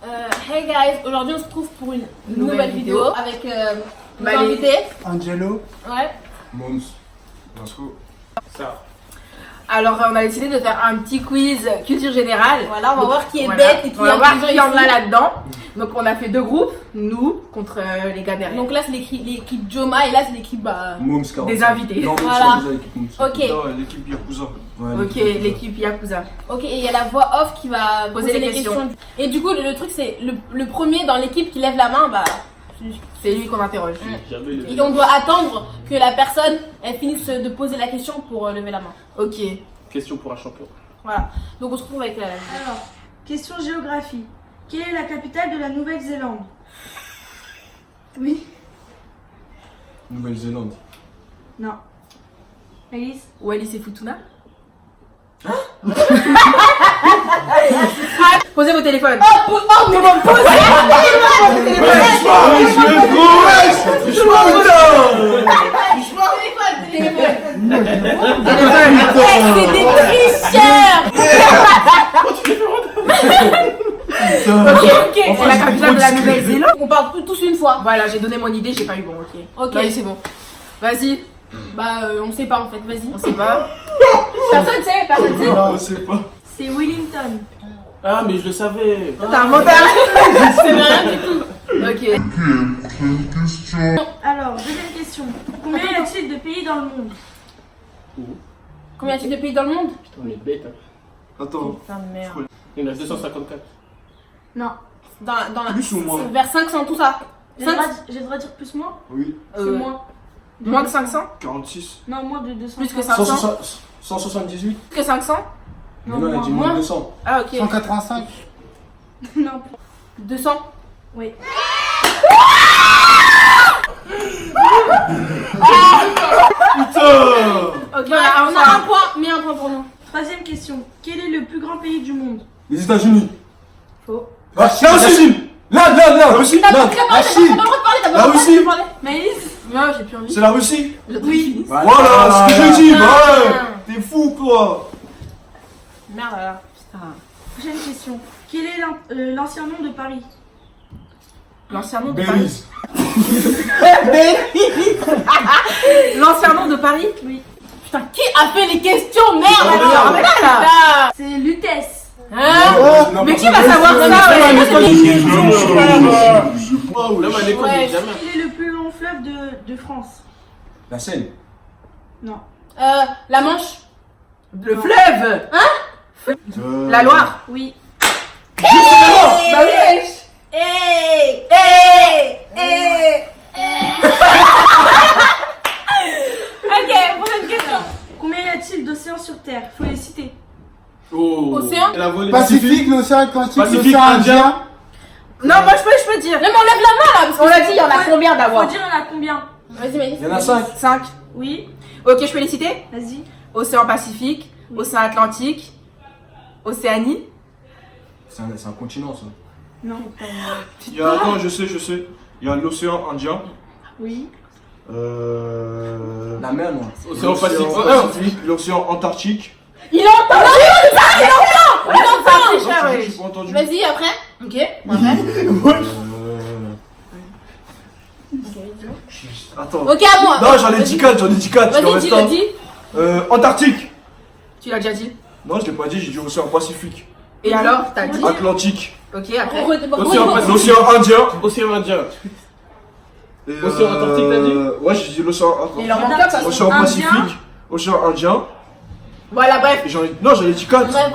Hey guys, aujourd'hui on se retrouve pour une nouvelle vidéo avec nos invités. Angelo. Ouais. Moms. Vasco. Ça. Alors on a décidé de faire un petit quiz culture générale. Voilà, on va voir qui est Voilà. bête et qui On va voir intelligent qui en a ici. là-dedans. Donc on a fait deux groupes, nous contre les gars derrière. Donc là c'est l'équipe Joma et là c'est l'équipe Moms 40. Des invités. Non, Voilà. c'est l'équipe Moms. Ok. Non, l'équipe Yakuza. Ouais, Ok, l'équipe Yakuza. Ok, et il y a la voix off qui va Poser poser les les questions. questions. Et du coup le truc c'est le premier dans l'équipe qui lève la main, bah C'est lui qu'on interroge. Jamais le. et on doit attendre que la personne elle finisse de poser la question pour lever la main. Ok. Question pour un champion. Voilà. Donc on se retrouve avec la. Alors, question géographie. Quelle est la capitale de la Nouvelle-Zélande? Oui. Nouvelle-Zélande. Non. Alice? Wallis et Futuna. Posez vos téléphones. C'est des tricheurs. Ok. C'est la capitale de la Nouvelle-Zélande. On parle tous une fois. Voilà, j'ai donné mon idée, j'ai pas eu bon, ok. Ok. Vas-y, c'est bon. Vas-y, Bah on sait pas en fait, vas-y. on sait pas. Personne sait, personne sait. Non, on sait pas. C'est Wellington. Ah, mais je le savais. T'as un mental. C'est rien du tout. Ok. Alors, deuxième question. Combien y a-t-il de pays dans le monde? Combien y a-t-il de pays dans le monde? Putain, on est bête. Hein. Attends. Putain de merde. Il y en a 254. Non. Dans la... Plus ou moins? Vers 500 tout ça. J'ai le droit de dire plus moins? Oui. C'est moins. Moins que 500. 46. Non, moins de 200. Plus que 500. 178. Plus que 500. Mais non, elle a dit moins de 200. Ah, ok. 185. Non. 200. Oui. Ok, on a un point, mais un point pour nous. Troisième question. Quel est le plus grand pays du monde? Les États-Unis. Faux. La Chine. La Russie. T'as La pas le droit de parler, t'as pas La le droit Russie. de parler. Maïs? Non, j'ai plus envie. C'est la Russie. Oui. Voilà, ce que j'ai dit. Ah. Ouais. T'es fou, quoi. Merde alors. Putain. Prochaine question. Quel est l'ancien nom de Paris? L'ancien nom de Paris. Belize. L'ancien nom de Paris. Oui. Putain, qui a fait les questions? Merde Ah, alors. merde. Mais là, là. Putain. C'est Lutèce. Hein? Mais qui va savoir ça, ouais. Là, ma l'école, Ouais. jamais. Quel est le plus long fleuve de France? La Seine. Non. La Manche. Le fleuve. La Loire. Oui. Bah oui. Hey. Ok, prochaine question. Combien y a-t-il d'océans sur Terre? Faut les citer. Oh. Océan. Elle a volé Pacifique, l'océan Atlantique, Pacifique, l'océan Indien. Indien. Non, moi je peux dire. Non mais on lève la main là parce On l'a dit, il y en a combien Faut d'avoir? dire il y en a combien? Vas-y Maïs. Il y en a 5. 5. Oui. Ok, je peux les citer? Vas-y. Océan Pacifique, Océan Atlantique, Océanie. C'est un continent, ça. Non. Il y a, attends, je sais. Il y a l'océan Indien. Oui. La mer, non. Océan Pacifique. L'océan Antarctique. Il entend. Non, j'ai pas entendu. Vas-y après. Ok, après. Attends. Ok à moi. Non, j'en ai dit 4, il en Vas-y, reste dis-le, un. dis. Antarctique. Tu l'as déjà dit. Non, je l'ai pas dit, j'ai dit océan Pacifique. Et alors, t'as dit. Atlantique. Ok, après. Océan Pacifique. L'océan Indien. Océan Indien. Et, Océan Antarctique, t'as dit? Ouais, j'ai dit l'océan Et il en Atlantique. manque un parce que. Océan Indien. Pacifique. Océan Indien. Voilà, bref. Et non, j'en ai dit 4. Bref.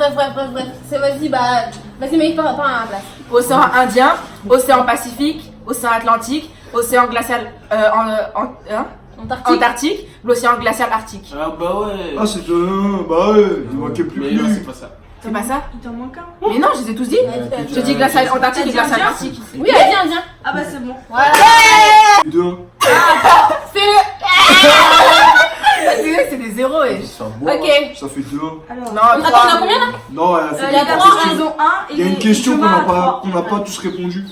C'est vas-y vas-y Maïs pas à la place. Océan Indien, Océan Pacifique, Océan Atlantique, Océan glacial Antarctique, l'océan glacial Arctique. Ah, bah ouais. Ah, c'est de. Bah ouais, il manquait plus Mais que non, lui. c'est pas ça. C'est pas ça? Il t'en manque un? Mais non, je les ai tous dit. J'ai dit glacial Antarctique et Indien, glacial Indien. Arctique. Oui, viens. Ah bah c'est bon. Voilà. 2. C'est des zéros, et. Ok. Ça fait 2. Alors. Non, Attends, on a trois. combien là? Non, elle a fait Il y a deux trois, questions. Ils ont un et Il y a une question qu'on Thomas n'a a trois. pas tous répondu.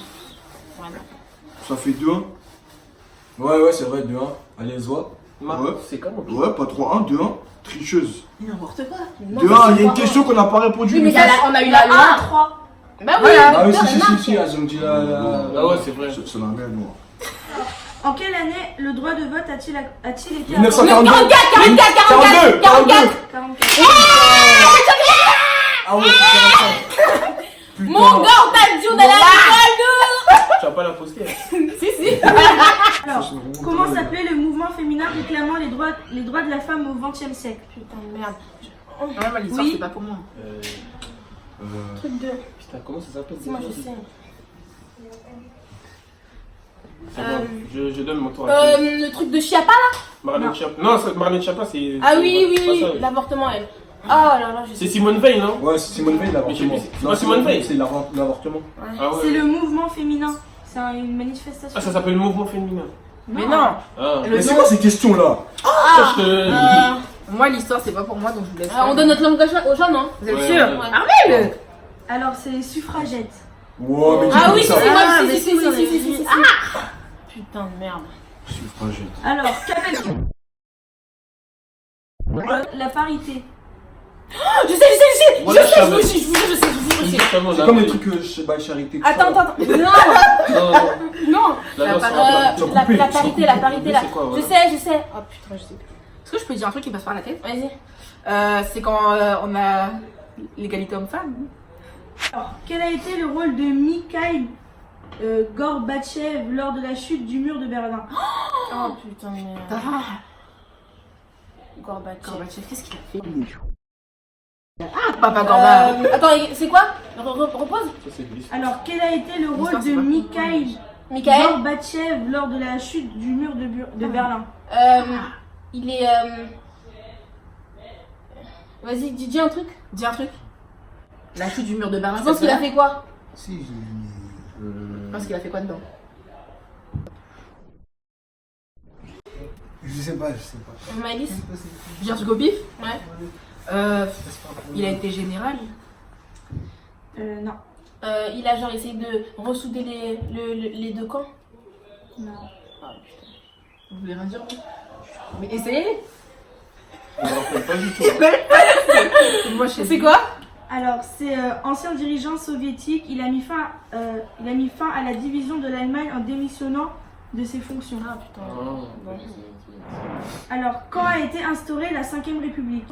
Ça fait 2. Ouais, c'est vrai, 2-1. Allez, Zoa. Ouais. C'est comment? Ouais, pas 3-1, 2-1. Tricheuse. N'importe quoi. 2-1, il y a une question qu'on n'a pas répondu. Oui, mais Il y a la- on a eu la Un, loi. 3. Bah oui, Voilà. Ah oui, docteur si, et si, marque. si, elles ont dit la. Ah ouais, c'est vrai. C'est la même, moi. En quelle année le droit de vote a-t-il été 1942. 44, 44, 44. 44. Ah ouais, c'est 45. Putain. Mon gars, on t'a dit, on est à l'école, Tu vas pas la poster. Si, si. Alors, comment s'appelait le mouvement féminin réclamant les droits de la femme au XXe siècle? Putain de merde. Ouais, mais l'histoire, Oui. c'est pas pour moi. Truc de. Putain, comment ça s'appelle Si, moi je sais. C'est bon, je donne mon tour. Le truc de Chiappa là. Marlène Schiappa. Non, Marlène Schiappa, c'est. Ah oui, oui, c'est pas oui, ça, oui. l'avortement, elle. Oh là là, je C'est sais. Simone Veil, non? Ouais, c'est Simone Veil, l'avortement. Mais c'est pas Simone Veil. C'est l'avortement. Ah ouais. C'est le mouvement féminin. C'est une manifestation. Ah, ça s'appelle le mouvement féminin. Mais non. Ah. Mais c'est quoi ces questions-là? Ça, je te. Moi, l'histoire, c'est pas pour moi, donc je vous laisse. On donne notre langue aux gens, non? Vous êtes Ouais, sûr? ouais. Ah ouais, le. Alors, c'est les suffragettes. Wow, mais Ah oui, dis si, ça. si, moi, Ah, si, mais si, si, si, vous en si, avez si, si, dit. si, si. Putain de merde. Suffragette. Alors, qu'appelle la parité? Je sais, je sais, je sais. Moi, là, Je je sais, savais. je sais. Justement, C'est la comme les veille. trucs chez Charité. tout Attends, ça. attends, attends. Non, Non, non. non. La La danse, parité. c'est Ils ont La coupé, ils ont parité, coupé. la parité, là. C'est quoi, Je voilà. sais, je sais. Oh putain, je sais plus. Est-ce que je peux dire un truc qui passe par la tête? Vas-y. C'est quand on a l'égalité homme-femme. Alors, quel a été le rôle de Mikhail Gorbatchev lors de la chute du mur de Berlin? Oh putain de merde. Ah, Gorbatchev. Gorbatchev, qu'est-ce qu'il a fait? Ah, papa Gorbatchev. Attends, c'est quoi? Repose. Ça, c'est l'histoire. Alors, quel a été le rôle L'histoire, de c'est pas- Mikhail Michael. Gorbatchev lors de la chute du mur de Berlin? Il est. Vas-y, dis un truc. Dis un truc. La chute du mur de Berlin. Je pense qu'il a fait quoi? Si, Je pense qu'il a fait quoi dedans? je sais pas, je sais pas. Maëlys. Dis un truc au pif? Ouais. Il a été général. Non. Il a genre essayé de ressouder les deux camps. Non. Vous voulez rien dire? Mais essayez. Je me rappelle pas du tout. Moi, je sais. C'est quoi? Alors, c'est ancien dirigeant soviétique. Il a mis fin à la division de l'Allemagne en démissionnant de ses fonctions. Ah putain. Ah, ouais, Alors, quand a été instaurée la 5ème République?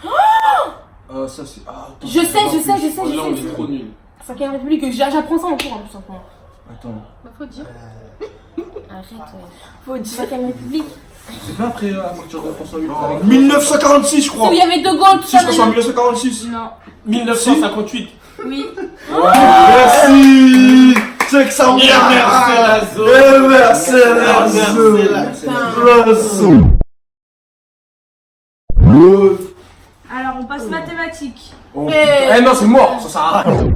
Ça, c'est. Ah, attends, Je sais, je sais, je sais, c'est- Là, on je est sais. trop nuls. 5ème République, j'apprends ça en cours en plus en ce moment. Attends. Bah, faut dire. Arrête. Faut dire. 5ème République. C'est pas après, à partir de François Mitterrand. En 1946, je C'est crois. où il y avait De Gaulle, tout Si, ça. je crois que c'est en 1946. Non. 1958. Oui. Merci. C'est que ça me Merci la zone. Merci la zone. La zone. Alors, on passe mathématiques. Oh, putain. Eh non, c'est mort, ça sert à rien.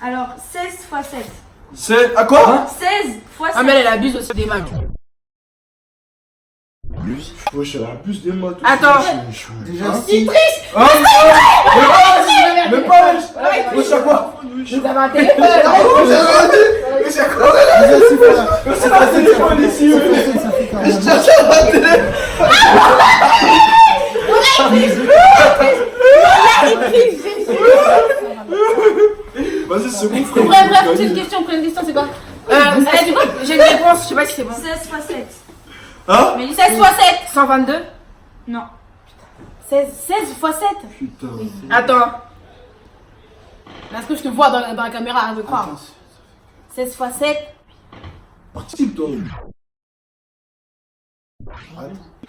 Alors, 16 x 7. C'est à quoi? 16 x 7. Ah, mais elle abuse aussi des maths. Ouais, je abuse des maths. Attends. Déjà, si. Hein? Même pas, wesh, à quoi? Vous avez un téléphone. Déjà, si, voilà. C'est la téléphone ici. Ça fait 40. Vas-y, c'est bon, frère. Bref, c'est une question, c'est quoi? Du coup, j'ai une réponse, je sais pas si c'est bon. 16 x 7. Hein? Mais 16 x 7. 122. Non. 16 x 7. Putain. Attends. Est-ce que je te vois dans la caméra, arrête de croire. 16 x 7. Participe, toi.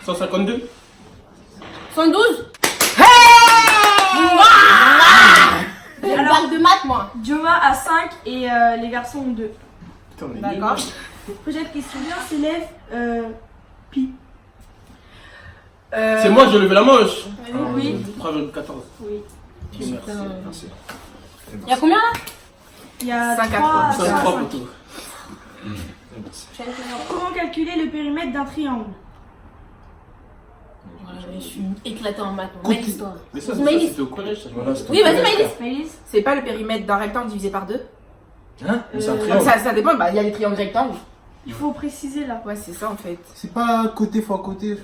152. 112. J'ai une Alors- bague de maths, moi. Dioma a 5 et les garçons ont 2. Putain, on est nuls. D'accord. Prochaine question. Bien s'élève pi. C'est moi, j'ai levé la manche. Oui. 3,14. Oui. Merci. Il y a combien là? Il y a 5 à 3 3. 53 plutôt. Comment calculer le périmètre d'un triangle? Je suis éclatée en maths. Belle histoire. Mais ça, Maëlys. c'était au collège, ça. Voilà, c'était- Oui, vas-y, Maëlys. Maëlys? C'est pas le périmètre d'un rectangle divisé par 2? Hein? Mais c'est un Euh, triangle. Ça dépend, bah il y a les triangles rectangles. Il faut préciser là. Ouais, c'est ça en fait. C'est pas côté fois côté.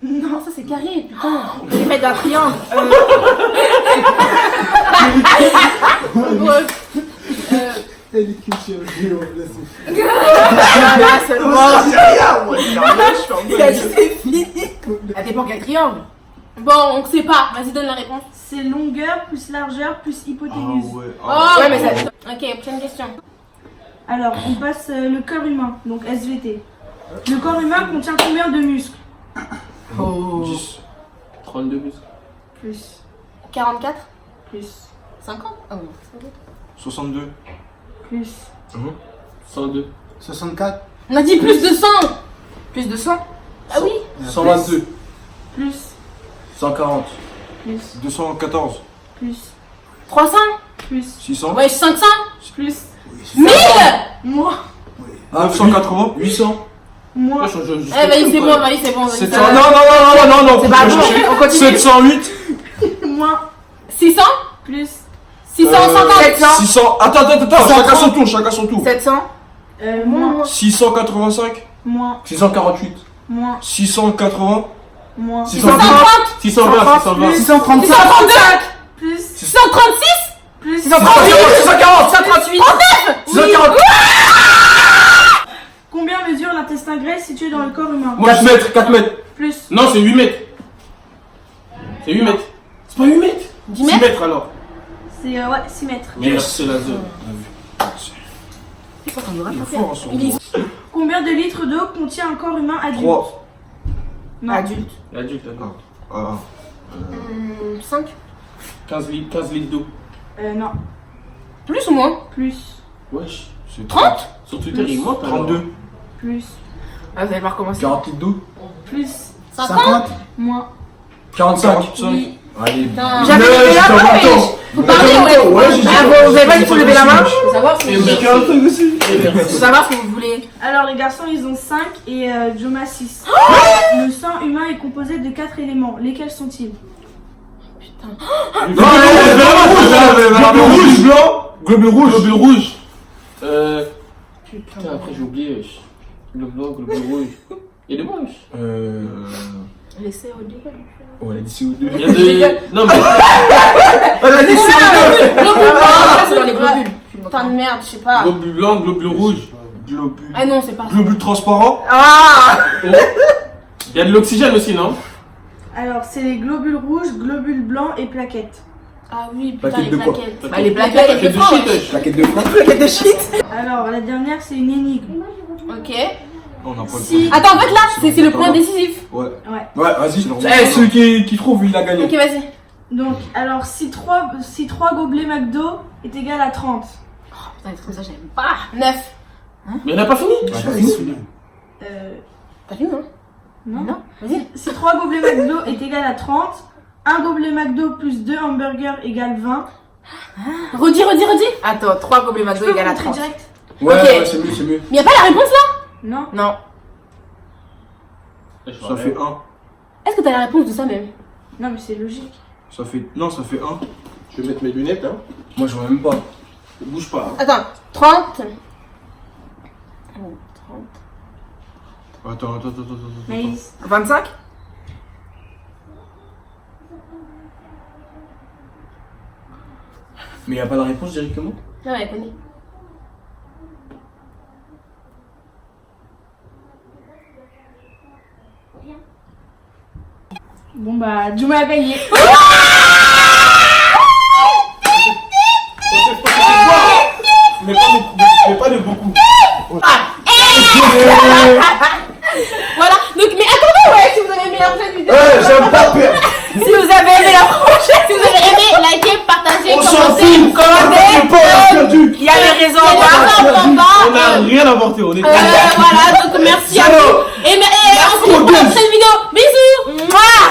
Non, ça c'est carré, putain. Les mètres d'un triangle. Elle est culture, Guillaume, laisse-le. Là, seulement. Il a dit c'est fini. Ça dépend quel triangle. Bon, on sait pas. Vas-y, donne la réponse. C'est longueur plus largeur plus hypoténuse. ouais. Oh, Ouais, mais ça. Ok, prochaine question. Alors, on passe le corps humain, donc SVT. Le corps humain contient combien de muscles? Oh. 10. 32 bus. Plus. 44 Plus. 50 Ah oui. 62. Plus. 102. 64. On a dit plus de 100. Plus de 100. Ah oui 122. Plus. 140. Plus. 214. Plus. 300 Plus. 600. Ouais, 500 Plus. 1000 Moins. 980. 800. Moins. Eh, vas-y, c'est bon, vas-y, c'est bon. vas-y, 700. ça va. Non, non, non, non, non, non. C'est pas bon, on continue. 708. Moins. 600 Plus. 650 700. 600. Attends. Chacun son tour. 700. Moins. 685. Moins. 648. Moins. 680. Moins. 630 620, 620. 635. 635 Plus. 636 Plus. 640. 638. 640. Combien mesure l'intestin grêle situé dans le corps humain? 4 mètres. 4 mètres. Plus. Non, c'est 8 mètres. C'est 8 mètres. C'est pas 8 mètres 10 6 mètres mètres alors. C'est 6 mètres. Merci la zone. Il est fort, hein, son Il est- Combien de litres d'eau contient un corps humain adulte? 3. Non. Adulte. L'adulte, d'accord. Ah. 5 15 litres d'eau. Non. Plus ou moins Plus. Wesh. C'est 30 Sur Twitter, il monte. 32. Plus. Ah, vous allez voir comment c'est. 40 litres d'eau. Plus. 50 Moins. 45. Oui. Allez. Putain. J'avais levé la main, mais. Faut parler, ouais. Ouais, j'ai dit. Ah, vous avez pas dit qu'il faut lever la main? Faut savoir si Faut savoir ce que vous voulez. Alors les garçons ils ont 5 et Joma 6. Le sang humain est composé de 4 éléments. Lesquels sont-ils? Globule rouge, blanc. Globule rouge. Globule rouge. Putain, après j'ai oublié. wesh. Globule blanc, globule rouge. Il y a des mots, wesh. Les CO2. Oh, elle a dit CO2. Il y a des. Non, mais. Elle a dit CO2. Ah, c'est dans les globules. Putain de merde, je sais pas. Globule blanc, globule rouge. Globule. Ah non, c'est pas ça. Globule transparent. Ah. Il y a de l'oxygène aussi, non? Alors c'est les globules rouges, globules blancs et plaquettes. Ah oui, putain, Plaquette les de quoi? plaquettes. Bah, les plaquettes Plaquette de shit, wesh. Plaquette de frein. Plaquette de shit. Alors la dernière c'est une énigme. Ok. On n'a pas le Si. temps. Attends, en fait là, c'est le point décisif. Ouais. Ouais, vas-y. C'est Eh, celui qui trouve, il a gagné. Ok, vas-y. Donc alors si 3 gobelets McDo est égal à 30. Putain, les trucs comme ça, j'aime pas. 9. Mais on n'a pas fini. T'as fini, non Non. Non, vas-y. Si 3 gobelets McDo est égal à 30, un gobelet McDo plus 2 hamburgers égale 20. Redis. Attends, 3 gobelets Je McDo peux égale à montrer 30. direct? Ouais, Ok. ouais, c'est mieux, c'est mieux. Mais y'a pas la réponse là? Non. Non. Ça fait 1. Est-ce que t'as la réponse de ça même? Non mais c'est logique. Ça fait. Non, ça fait 1. Je vais mettre mes lunettes, hein. Moi, je vois même pas. Bouge pas. Hein. Attends, 30. Oh, 30. Attends. Maïs. 25. Mais il a pas la réponse directement. Non, elle connaît. Bon bah Juma a gagné. Mais pas de beaucoup. Voilà, donc, mais attendez, ouais, si vous avez aimé la prochaine vidéo. J'aime pas perdre. Si vous avez aimé la prochaine, si vous avez aimé, likez, partagez, On s'en commentez. fout. Commandez. On a perdu. Il y a les raisons en bas. On n'a rien inventé, on est. Voilà, donc merci à vous. Et on se retrouve pour la prochaine vidéo. Bisous. Mouah.